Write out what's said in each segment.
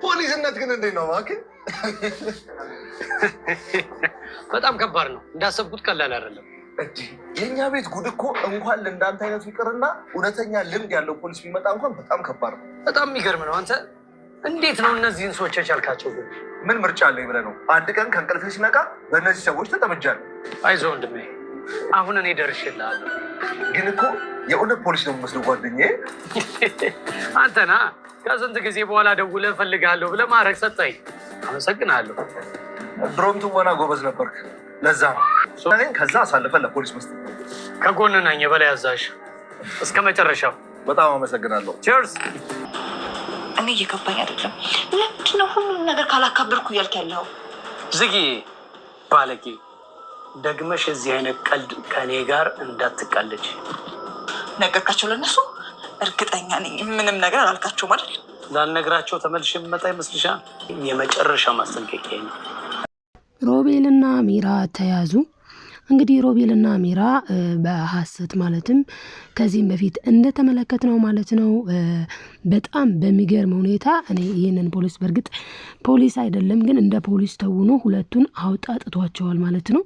ፖሊስነት ግን እንዴት ነው እባክህ? በጣም ከባድ ነው። እንዳሰብኩት ቀላል አይደለም። የኛ ቤት ጉድ እኮ እንኳን ለእንዳንተ አይነቱ ይቅርና እውነተኛ ልምድ ያለው ፖሊስ ቢመጣ እንኳን በጣም ከባድ ነው። በጣም የሚገርም ነው። አንተ እንዴት ነው እነዚህን ሰዎች የቻልካቸው? ግን ምን ምርጫ አለኝ ብለህ ነው? አንድ ቀን ከእንቅልፌ ሲነቃ በእነዚህ ሰዎች ተጠምጃለሁ። አይዞህ ወንድሜ፣ አሁን እኔ ደርሼልሃለሁ። ግን እኮ የእውነት ፖሊስ ነው የምመስለው ጓደኛዬ። አንተና ከስንት ጊዜ በኋላ ደውለህ እፈልግሃለሁ ብለህ ማድረግ ሰጠኝ። አመሰግናለሁ። ድሮም ትወና ጎበዝ ነበርክ። ለዛ ነው ከዛ አሳልፈን ለፖሊስ መስጠት። ከጎን ነኝ፣ የበላይ አዛዥ እስከ መጨረሻው። በጣም አመሰግናለሁ። ቺርስ። እኔ እየገባኝ አይደለም። ለምንድን ነው ሁሉም ነገር ካላካበርኩ እያልክ ያለው? ዝጊ ባለጌ፣ ደግመሽ እዚህ አይነት ቀልድ ከእኔ ጋር እንዳትቀልጅ። ነገርካቸው ለነሱ? እርግጠኛ ነኝ ምንም ነገር አላልካቸውም አይደል? ላልነግራቸው ተመልሼ የምመጣ ይመስልሻል? የመጨረሻ ማስጠንቀቂያ ነው። ሮቤልና ሚራ ተያዙ። እንግዲህ ሮቤልና ሚራ በሐሰት ማለትም ከዚህም በፊት እንደተመለከትነው ማለት ነው በጣም በሚገርም ሁኔታ እኔ ይህንን ፖሊስ በእርግጥ ፖሊስ አይደለም ግን እንደ ፖሊስ ተውኖ ሁለቱን አውጣጥቷቸዋል ማለት ነው።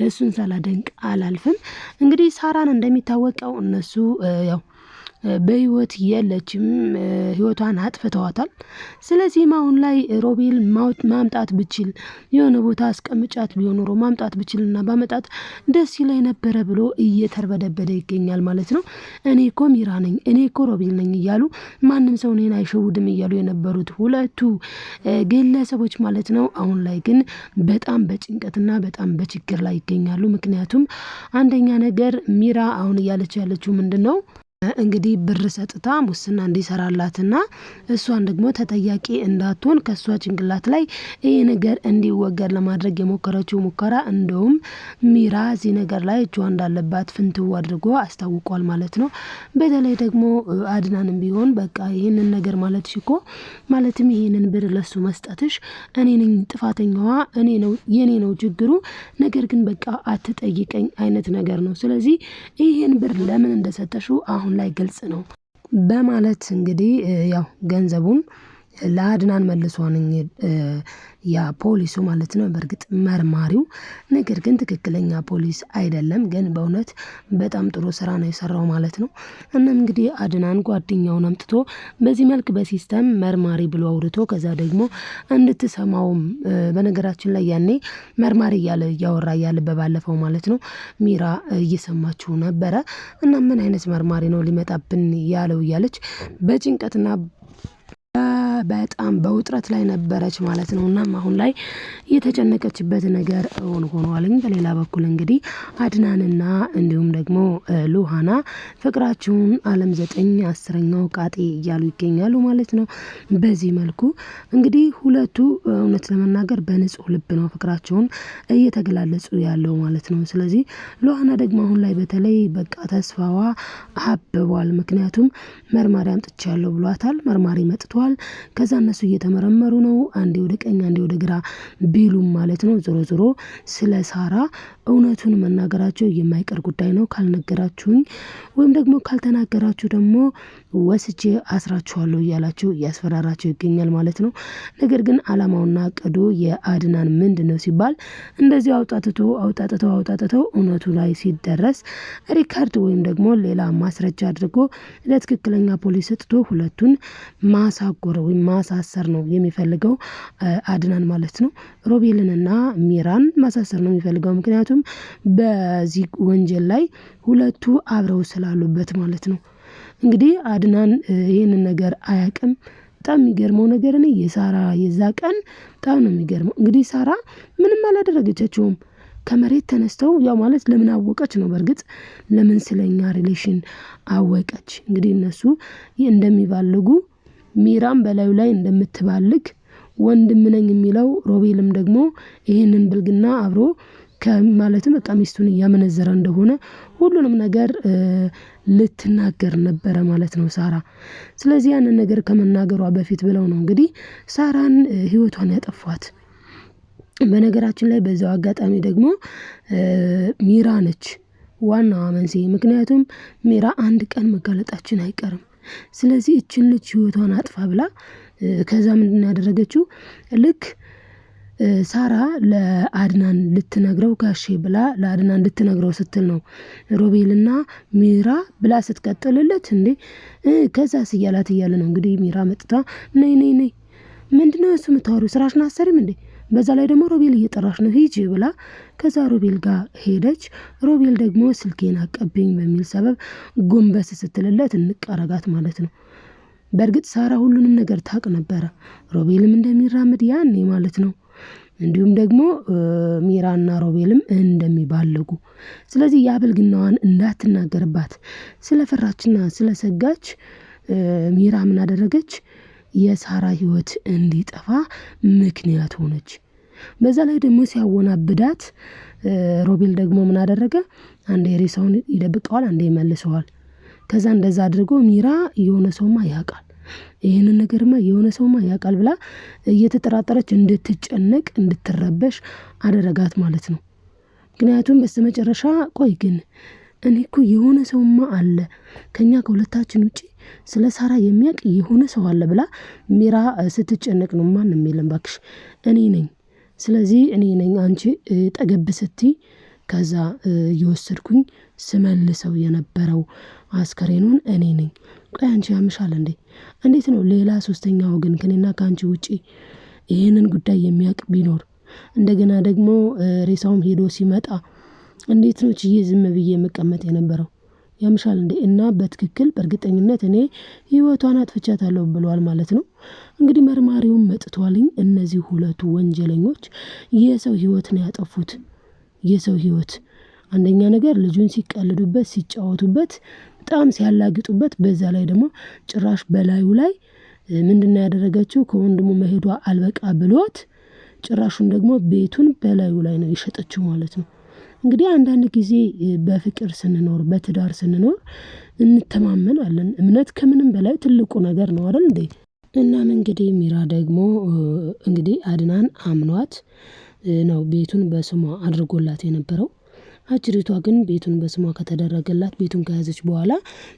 እሱን ሳላደንቅ አላልፍም። እንግዲህ ሳራን እንደሚታወቀው እነሱ ያው በህይወት የለችም፣ ህይወቷን አጥፍተዋታል። ስለዚህም አሁን ላይ ሮቤል ማምጣት ብችል የሆነ ቦታ አስቀምጫት ቢሆን ኖሮ ማምጣት ብችልና ባመጣት ደስ ይለኝ ነበረ ብሎ እየተርበደበደ ይገኛል ማለት ነው። እኔ እኮ ሚራ ነኝ፣ እኔ እኮ ሮቤል ነኝ እያሉ ማንም ሰው እኔን አይሸውድም እያሉ የነበሩት ሁለቱ ግለሰቦች ማለት ነው አሁን ላይ ግን በጣም በጭንቀትና በጣም በችግር ላይ ይገኛሉ። ምክንያቱም አንደኛ ነገር ሚራ አሁን እያለች ያለችው ምንድን ነው እንግዲህ ብር ሰጥታ ሙስና እንዲሰራላትና እሷን ደግሞ ተጠያቂ እንዳትሆን ከእሷ ጭንቅላት ላይ ይህ ነገር እንዲወገድ ለማድረግ የሞከረችው ሙከራ እንደውም ሚራ እዚህ ነገር ላይ እጇ እንዳለባት ፍንትው አድርጎ አስታውቋል ማለት ነው። በተለይ ደግሞ አድናንም ቢሆን በቃ ይህንን ነገር ማለትሽ እኮ ማለትም ይህንን ብር ለሱ መስጠትሽ እኔ ነኝ ጥፋተኛዋ፣ እኔ ነው የኔ ነው ችግሩ፣ ነገር ግን በቃ አትጠይቀኝ አይነት ነገር ነው። ስለዚህ ይህን ብር ለምን እንደሰጠሽው አሁን ላይ ግልጽ ነው በማለት እንግዲህ ያው ገንዘቡን ለአድናን መልሷን ያ ፖሊሱ ማለት ነው። በእርግጥ መርማሪው ነገር ግን ትክክለኛ ፖሊስ አይደለም፣ ግን በእውነት በጣም ጥሩ ስራ ነው የሰራው ማለት ነው። እናም እንግዲህ አድናን ጓደኛውን አምጥቶ በዚህ መልክ በሲስተም መርማሪ ብሎ አውርቶ ከዛ ደግሞ እንድትሰማውም በነገራችን ላይ ያኔ መርማሪ እያለ እያወራ እያለ በባለፈው ማለት ነው ሚራ እየሰማችው ነበረ እና ምን አይነት መርማሪ ነው ሊመጣብን ያለው እያለች በጭንቀትና በጣም በውጥረት ላይ ነበረች ማለት ነው። እና አሁን ላይ የተጨነቀችበት ነገር ሆኗልኝ። በሌላ በኩል እንግዲህ አድናንና እንዲሁም ደግሞ ሉሃና ፍቅራቸውን ዓለም 9/10ኛው ቃጤ እያሉ ይገኛሉ ማለት ነው። በዚህ መልኩ እንግዲህ ሁለቱ እውነት ለመናገር በንጹህ ልብ ነው ፍቅራቸውን እየተገላለጹ ያለው ማለት ነው። ስለዚህ ሉሃና ደግሞ አሁን ላይ በተለይ በቃ ተስፋዋ አብቧል። ምክንያቱም መርማሪ አምጥቻለሁ ብሏታል። መርማሪ መጥቷል። ከዛ እነሱ እየተመረመሩ ነው። አንዴ ወደ ቀኝ አንዴ ወደ ግራ ቢሉም ማለት ነው። ዞሮ ዞሮ ስለ ሳራ እውነቱን መናገራቸው የማይቀር ጉዳይ ነው። ካልነገራችሁኝ ወይም ደግሞ ካልተናገራችሁ ደግሞ ወስጄ አስራችኋለሁ እያላችሁ እያስፈራራቸው ይገኛል ማለት ነው። ነገር ግን አላማውና እቅዱ የአድናን ምንድነው ሲባል እንደዚህ አውጣጥተው እውነቱ ላይ ሲደረስ ሪካርድ ወይም ደግሞ ሌላ ማስረጃ አድርጎ ለትክክለኛ ፖሊስ ሰጥቶ ሁለቱን ማሳጎር ወይም ማሳሰር ነው የሚፈልገው አድናን ማለት ነው። ሮቤልንና ሚራን ማሳሰር ነው የሚፈልገው። ምክንያቱም በዚህ ወንጀል ላይ ሁለቱ አብረው ስላሉበት ማለት ነው። እንግዲህ አድናን ይህንን ነገር አያውቅም። በጣም የሚገርመው ነገር እኔ የሳራ የዛ ቀን በጣም ነው የሚገርመው። እንግዲህ ሳራ ምንም አላደረገቻቸውም። ከመሬት ተነስተው ያው ማለት ለምን አወቀች ነው። በእርግጥ ለምን ስለኛ ሪሌሽን አወቀች? እንግዲህ እነሱ እንደሚባልጉ ሚራም በላዩ ላይ እንደምትባልግ ወንድም ነኝ የሚለው ሮቤልም ደግሞ ይህንን ብልግና አብሮ ከማለትም በቃ ሚስቱን እያመነዘረ እንደሆነ ሁሉንም ነገር ልትናገር ነበረ ማለት ነው ሳራ። ስለዚህ ያንን ነገር ከመናገሯ በፊት ብለው ነው እንግዲህ ሳራን ህይወቷን ያጠፏት። በነገራችን ላይ በዛው አጋጣሚ ደግሞ ሚራ ነች ዋናዋ መንስኤ። ምክንያቱም ሚራ አንድ ቀን መጋለጣችን አይቀርም። ስለዚህ እችን ልጅ ህይወቷን አጥፋ ብላ ከዛ ምንድን ያደረገችው ልክ ሳራ ለአድናን ልትነግረው ጋሼ ብላ ለአድናን ልትነግረው ስትል ነው ሮቤልና ሚራ ብላ ስትቀጥልለት እንዴ ከዛስ እያላት እያለ ነው እንግዲህ ሚራ መጥታ ነይ ምንድነው እሱ የምታወሪው ስራሽን አሰሪም እንዴ በዛ ላይ ደግሞ ሮቤል እየጠራሽ ነው ሂጂ ብላ ከዛ ሮቤል ጋር ሄደች። ሮቤል ደግሞ ስልኬን አቀብኝ በሚል ሰበብ ጎንበስ ስትልለት እንቀረጋት ማለት ነው። በእርግጥ ሳራ ሁሉንም ነገር ታውቅ ነበረ ሮቤልም እንደሚራመድ ያኔ ማለት ነው። እንዲሁም ደግሞ ሚራና ሮቤልም እንደሚባለጉ ስለዚህ ያብልግናዋን እንዳትናገርባት ስለፈራችና ስለሰጋች ሚራ ምን አደረገች የሳራ ህይወት እንዲጠፋ ምክንያት ሆነች። በዛ ላይ ደግሞ ሲያወናብዳት ሮቤል ደግሞ ምን አደረገ አንዴ ሬሳውን ይደብቀዋል አንዴ ይመልሰዋል። ከዛ እንደዛ አድርጎ ሚራ የሆነ ሰውማ ያውቃል ይሄንን ነገርማ የሆነ ሰውማ ያውቃል ብላ እየተጠራጠረች እንድትጨነቅ እንድትረበሽ አደረጋት ማለት ነው። ምክንያቱም በስተመጨረሻ ቆይ ግን እኔ እኮ የሆነ ሰውማ አለ ከኛ ከሁለታችን ውጪ ስለ ሳራ የሚያውቅ የሆነ ሰው አለ ብላ ሚራ ስትጨነቅ ነው ማንም የለም ባክሽ እኔ ነኝ ስለዚህ እኔ ነኝ አንቺ ጠገብ ስትይ ከዛ እየወሰድኩኝ ስመልሰው የነበረው አስከሬኑን እኔ ነኝ። ቆይ አንቺ ያምሻል እንዴ እንዴት ነው ሌላ ሶስተኛ ወገን ከኔና ካንቺ ውጪ ይሄንን ጉዳይ የሚያውቅ ቢኖር እንደገና ደግሞ ሬሳውም ሄዶ ሲመጣ እንዴት ነው ቺዬ ዝም ብዬ መቀመጥ የነበረው ያምሻል እንዴ እና በትክክል በእርግጠኝነት እኔ ህይወቷን አጥፍቻታለሁ ብሏል ማለት ነው። እንግዲህ መርማሪውም መጥቷልኝ እነዚህ ሁለቱ ወንጀለኞች የሰው ህይወት ነው ያጠፉት የሰው ህይወት አንደኛ ነገር ልጁን ሲቀልዱበት ሲጫወቱበት በጣም ሲያላግጡበት በዛ ላይ ደግሞ ጭራሽ በላዩ ላይ ምንድነው ያደረገችው ከወንድሙ መሄዷ አልበቃ ብሎት ጭራሹን ደግሞ ቤቱን በላዩ ላይ ነው የሸጠችው ማለት ነው። እንግዲህ አንዳንድ ጊዜ በፍቅር ስንኖር በትዳር ስንኖር እንተማመናለን እምነት ከምንም በላይ ትልቁ ነገር ነው አይደል እንዴ እናም እንግዲህ ሚራ ደግሞ እንግዲህ አድናን አምኗት ነው ቤቱን በስሟ አድርጎላት የነበረው አጅሪቷ ግን ቤቱን በስሟ ከተደረገላት ቤቱን ከያዘች በኋላ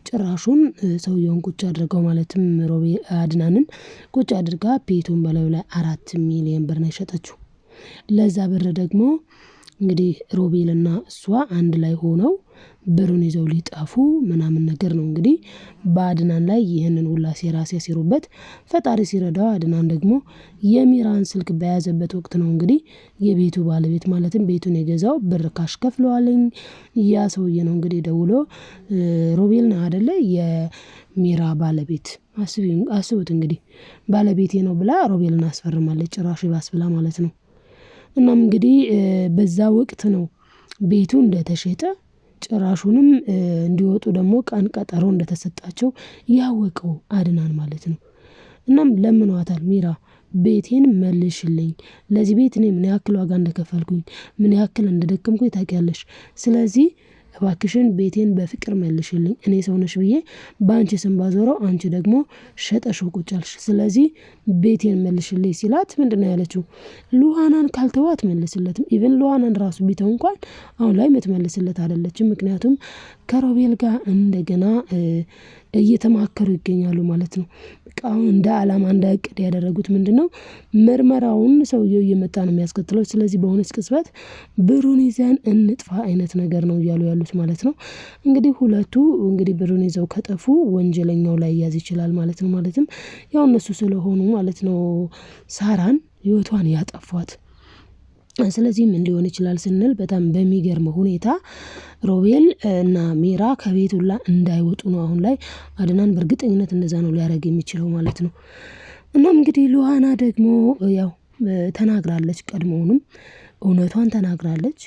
ጭራሹን ሰውየውን ቁጭ አድርገው ማለትም ሮቤል አድናንን ቁጭ አድርጋ ቤቱን በላዩ ላይ 4 ሚሊዮን ብር ነው የሸጠችው። ለዛ ብር ደግሞ እንግዲህ ሮቤልና እሷ አንድ ላይ ሆነው ብሩን ይዘው ሊጠፉ ምናምን ነገር ነው እንግዲህ በአድናን ላይ ይህንን ሁላ ሴራ ሲያሲሩበት ፈጣሪ ሲረዳው አድናን ደግሞ የሚራን ስልክ በያዘበት ወቅት ነው እንግዲህ የቤቱ ባለቤት ማለትም ቤቱን የገዛው ብር ካሽ ከፍለዋልኝ ያ ሰውዬ ነው እንግዲህ ደውሎ ሮቤል ነው አይደለ የሚራ ባለቤት አስቡት እንግዲህ ባለቤቴ ነው ብላ ሮቤልን አስፈርማለች ጭራሽ ይባስ ብላ ማለት ነው። እናም እንግዲህ በዛ ወቅት ነው ቤቱ እንደተሸጠ ጭራሹንም እንዲወጡ ደግሞ ቀን ቀጠሮ እንደተሰጣቸው ያወቀው አድናን ማለት ነው። እናም ለምኗታል ሚራ ቤቴን መልሽልኝ ለዚህ ቤት እኔ ምን ያክል ዋጋ እንደከፈልኩኝ ምን ያክል እንደደከምኩኝ ታውቂያለሽ ስለዚህ እባክሽን ቤቴን በፍቅር መልሽልኝ እኔ ሰው ነሽ ብዬ በአንቺ ስም ባዞረው አንቺ ደግሞ ሸጠሽው ቁጭ አልሽ ስለዚህ ቤቴን መልሽልኝ ሲላት ምንድነው ያለችው ሉሃናን ካልተዋት መልስለትም ኢቭን ሉሃናን ራሱ ቢተው እንኳን አሁን ላይ የምትመልስለት አይደለችም ምክንያቱም ከሮቤል ጋር እንደገና እየተማከሩ ይገኛሉ ማለት ነው። አሁን እንደ አላማ እንደ እቅድ ያደረጉት ምንድነው ምርመራውን ሰውየው እየመጣ ነው የሚያስከትለው ስለዚህ በሆነች ቅጽበት ብሩን ይዘን እንጥፋ አይነት ነገር ነው እያሉ ያሉት ማለት ነው። እንግዲህ ሁለቱ እንግዲህ ብሩን ይዘው ከጠፉ ወንጀለኛው ላይ ያዝ ይችላል ማለት ነው። ማለትም ያው እነሱ ስለሆኑ ማለት ነው ሳራን ህይወቷን ያጠፏት ስለዚህ ምን ሊሆን ይችላል ስንል በጣም በሚገርም ሁኔታ ሮቤል እና ሚራ ከቤት ሁላ እንዳይወጡ ነው አሁን ላይ አድናን በእርግጠኝነት እንደዛ ነው ሊያደርግ የሚችለው ማለት ነው። እናም እንግዲህ ሉሃና ደግሞ ያው ተናግራለች ቀድሞውንም እውነቷን ተናግራለች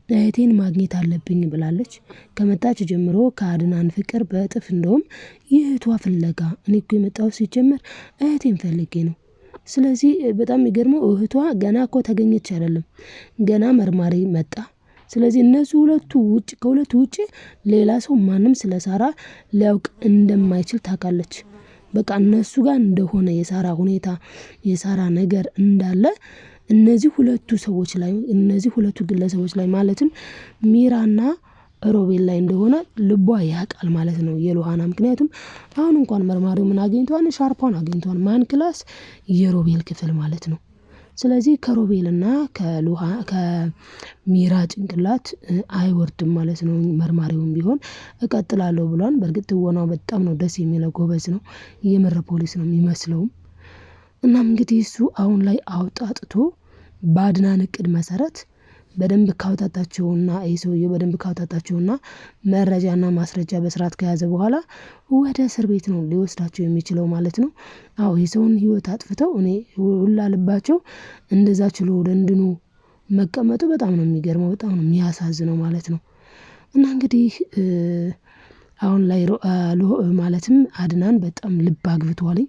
እህቴን ማግኘት አለብኝ ብላለች ከመጣች ጀምሮ ከአድናን ፍቅር በእጥፍ እንደውም የእህቷ ፍለጋ እኔ እኮ የመጣሁት ሲጀመር እህቴን ፈልጌ ነው ስለዚህ በጣም የሚገርመው እህቷ ገና እኮ ተገኘች አይደለም ገና መርማሪ መጣ ስለዚህ እነዚህ ሁለቱ ውጪ ከሁለቱ ውጪ ሌላ ሰው ማንም ስለ ሳራ ሊያውቅ እንደማይችል ታውቃለች። በቃ እነሱ ጋር እንደሆነ የሳራ ሁኔታ የሳራ ነገር እንዳለ እነዚህ ሁለቱ ሰዎች ላይ እነዚህ ሁለቱ ግለሰቦች ላይ ማለትም ሚራና ሮቤል ላይ እንደሆነ ልቧ ያውቃል ማለት ነው የሉሃና። ምክንያቱም አሁን እንኳን መርማሪው ምን አግኝቷል? ሻርፓን አግኝቷል። ማን ክላስ? የሮቤል ክፍል ማለት ነው። ስለዚህ ከሮቤልና ከሚራ ጭንቅላት አይወርድም ማለት ነው። መርማሪውም ቢሆን እቀጥላለሁ ብሏል። በእርግጥ ትወናው በጣም ነው ደስ የሚለው፣ ጎበዝ ነው፣ የምር ፖሊስ ነው የሚመስለውም። እናም እንግዲህ እሱ አሁን ላይ አውጣጥቶ በአድናን እቅድ መሰረት በደንብ ካውጣጣቸውና ይህ ሰውዬው በደንብ ካውጣጣቸውና መረጃና ማስረጃ በስርዓት ከያዘ በኋላ ወደ እስር ቤት ነው ሊወስዳቸው የሚችለው ማለት ነው። አዎ የሰውን ህይወት አጥፍተው እኔ ሁላ ልባቸው እንደዛ ችሎ ወደ እንድኑ መቀመጡ በጣም ነው የሚገርመው፣ በጣም ነው የሚያሳዝነው ማለት ነው። እና እንግዲህ አሁን ላይ ማለትም አድናን በጣም ልብ አግብቷልኝ።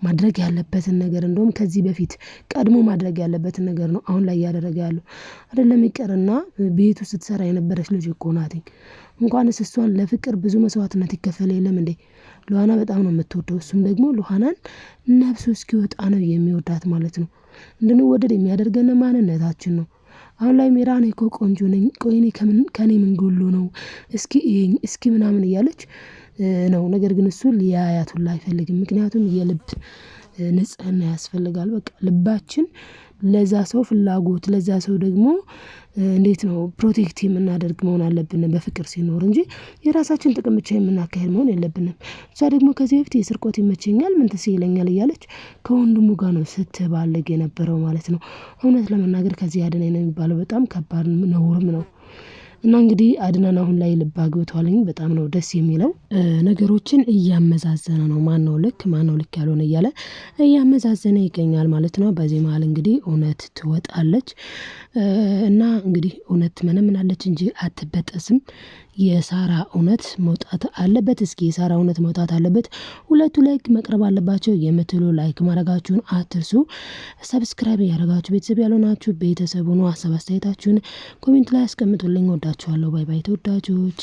ማድረግ ያለበትን ነገር እንደውም ከዚህ በፊት ቀድሞ ማድረግ ያለበትን ነገር ነው አሁን ላይ እያደረገ ያለው። አይደለም ይቀርና ቤቱ ስትሰራ የነበረች ልጅ እኮ ናትኝ። እንኳንስ እሷን ለፍቅር ብዙ መስዋዕትነት ይከፈል የለም እንዴ። ሉሃና በጣም ነው የምትወደው። እሱም ደግሞ ሉሃናን ነፍሱ እስኪወጣ ነው የሚወዳት ማለት ነው። እንድንወደድ የሚያደርገን ማንነታችን ነው። አሁን ላይ ሚራ እኔ እኮ ቆንጆ ነኝ፣ ቆይ እኔ ከኔ ምን ጎሎ ነው እስኪ ምናምን እያለች ነው። ነገር ግን እሱ ሊያያት ሁላ አይፈልግም። ምክንያቱም የልብ ንጽህና ያስፈልጋል። በቃ ልባችን ለዛ ሰው ፍላጎት፣ ለዛ ሰው ደግሞ እንዴት ነው ፕሮቴክት የምናደርግ መሆን አለብን በፍቅር ሲኖር እንጂ የራሳችን ጥቅም ብቻ የምናካሄድ መሆን የለብንም። እሷ ደግሞ ከዚህ በፊት የስርቆት ይመቸኛል ምን ትስ ይለኛል እያለች ከወንድሙ ጋር ነው ስትባለግ የነበረው ማለት ነው። እውነት ለመናገር ከዚህ አድናኝ ነው የሚባለው በጣም ከባድ ነውርም ነው። እና እንግዲህ አድናን አሁን ላይ ልብ አግብቷልኝ። በጣም ነው ደስ የሚለው። ነገሮችን እያመዛዘነ ነው። ማነው ልክ ያልሆነ እያለ እያመዛዘነ ይገኛል ማለት ነው። በዚህ መሀል እንግዲህ እውነት ትወጣለች እና እንግዲህ እውነት መነምናለች እንጂ አትበጠስም። የሳራ እውነት መውጣት አለበት። እስኪ የሳራ እውነት መውጣት አለበት። ሁለቱ ላይክ መቅረብ አለባቸው የምትሉ ላይክ ማድረጋችሁን አትርሱ። ሰብስክራይብ ያደረጋችሁ ቤተሰብ ያልሆናችሁ ቤተሰብ ሆኖ ሀሳብ አስተያየታችሁን ኮሜንት ላይ አስቀምጡልኝ። ወዳችኋለሁ። ባይ ባይ ተወዳጆች።